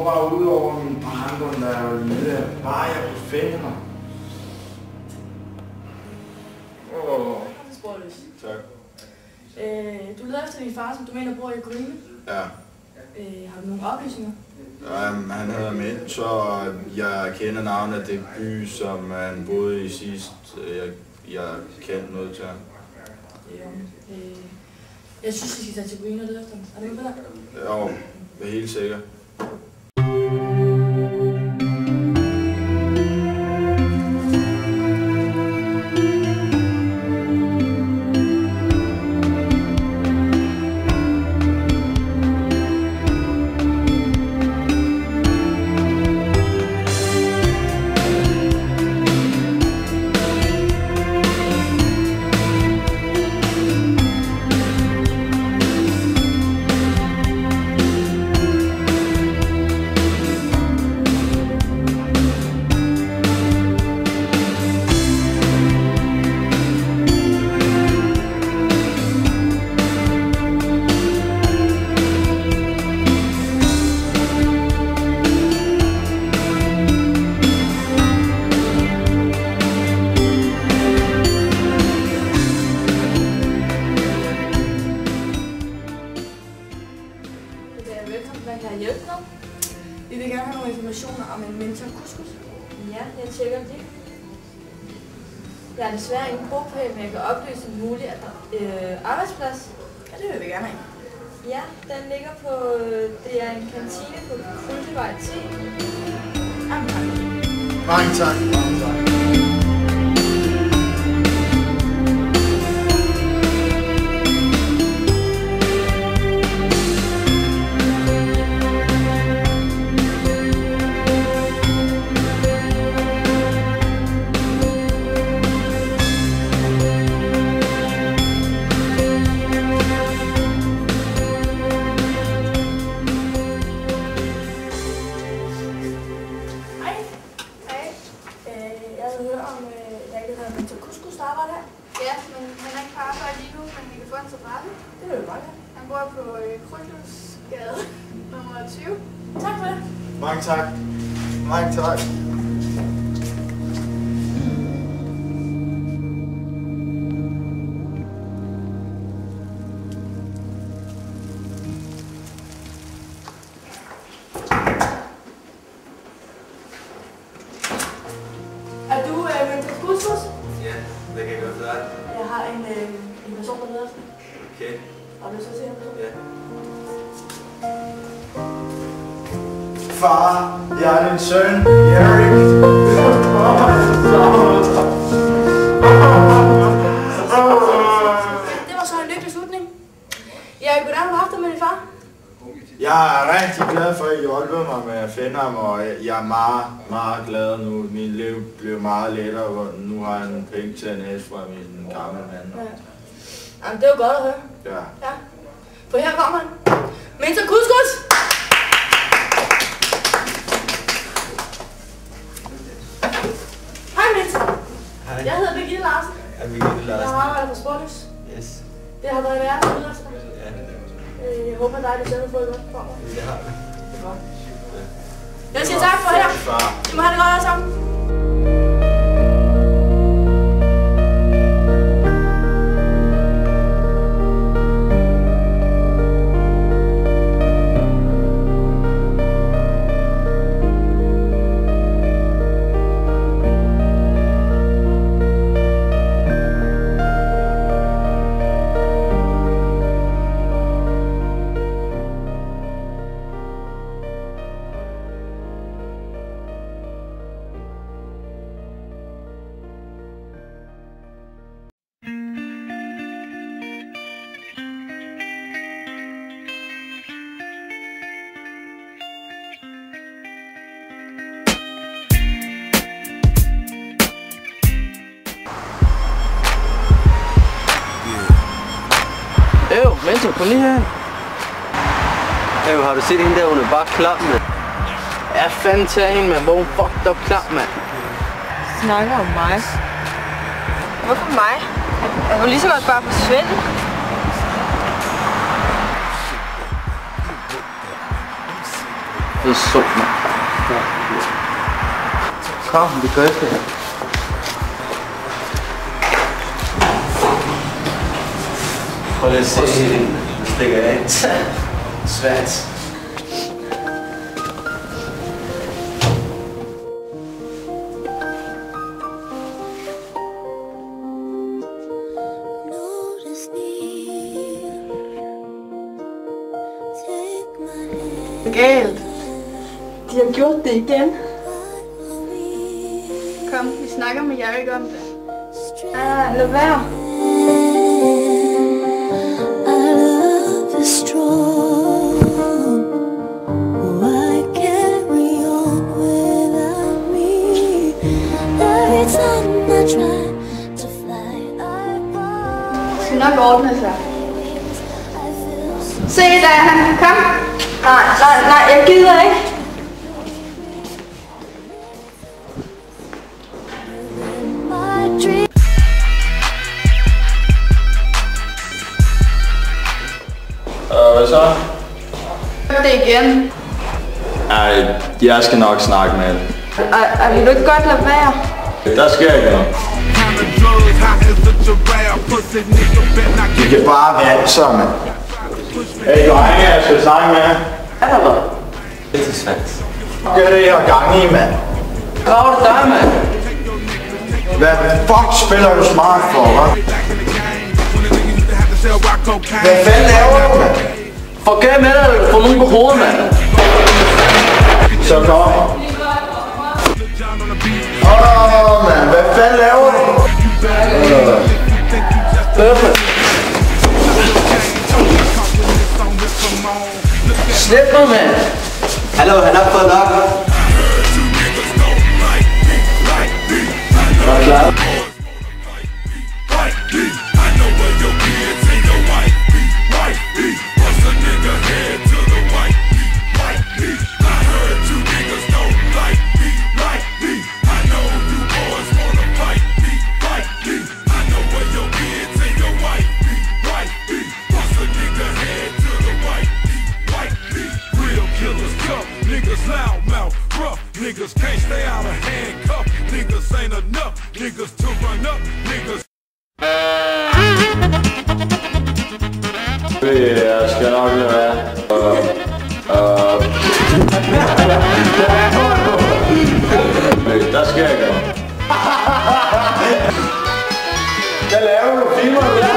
går bare ud over min barndom, der er jo lille. Bare jeg kunne finde mig. Tak. Du leder efter din far, som du mener bor i Ukraine. Ja. Har du nogle oplysninger? Han hedder Mentor, og jeg kender navnet af det by, som han boede i sidst. Jeg kendte noget til ham. Jeg synes, vi skal tage til Ukraine og lede efter ham. Er du med på det? Jo, jeg er helt sikker. Vi vil gerne have nogle informationer om en mentor couscous. Ja, jeg tjekker det. Jeg er desværre ingen bogpæl, men jeg kan oplyse en mulig arbejdsplads. Ja, det vil vi gerne have. Ja, den ligger på, det er en kantine på Kultevej 10. Jamen, tak. Mange tak. Mange tak. Ja, men han er ikke på arbejde lige nu, men vi kan få en separat. Det vil vi bare have. Han bor på Krydhusgade nummer 20. Tak for det. Mange tak. Mange tak. Er du mentor couscous? Ja, hvad kan jeg gøre for dig? Jeg har en person, der leder efter. Okay. Har du lyst til at se ham? Ja. Far, jeg er din søn, Erik. Det var så en lykkelig slutning. Jeg vil gerne have haft med din far. Jeg er rigtig glad for, at I hjælper mig med at finde ham, og jeg er meget, meget glad nu. Mit liv blev meget lettere, og nu har jeg nogle penge til en hæs fra min gamle mand. Ja. Jamen, det er jo godt at høre. Ja. Ja. For her kommer han. Mentor couscous! Hej Mentor. Hej. Jeg hedder Birgitte Larsen. Jeg er Birgitte Jeg Larsen. har arbejdet på Sportløs. Yes. Det har været værd at efter dig. Ja, Jeg håber, at dig og Luciano har fået godt for mig. det har vi. Det er godt. Jeg siger tak for her. Far. I må have det godt alle sammen. Mentor, kom lige herhen. Har du set hende der, hun er bare klam, mand? Ja, fanden tag hende, mand. Hvor hun fucked up klam, mand. Snakker om mig. Hvorfor mig? Jeg kunne lige så godt bare forsvinde. Det er så, mand. Kom, vi går efter her. Prøv lige at se den. Den stikker af. Svært. Galt. De har gjort det igen. Kom, vi snakker med Jarek om det. Lad være. Det skal nok ordne sig. Se da, kom. Nej, jeg gider ikke. Hvad så? Det igen. Ej, jeg skal nok snakke med det. Vil du ikke godt lade være? Der sker ikke noget. I kan bare vente så, mand. Hey, drenge, jeg skal snakke med jer. Er der hvad? Det er svært. Hvad er det, jeg har gang i, mand? Hvad var det dig, mand? Hvad fuck spiller du smart for, hva'? Hvad fanden laver du, mand? Fuck af med dig, eller du får nogen på hovedet, mand. Så kom. Mand, hvad fanden laver du? Slip mig, mand. Hallo, han har fået nok. Er du klar? Niggas can't stay out of handcuff. Niggas ain't enough. Niggas to run up. Niggas. Jeg skal nok lade være. Der sker ikke noget. Hvad laver du? Filmer du der?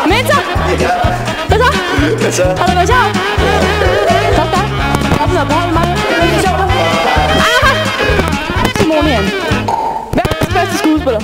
Mentor! Hvad så? Har du været sjov? Stop da. Hoppen og behold mig. Sjov. Aha! Simonian. Verdens bedste skuespiller.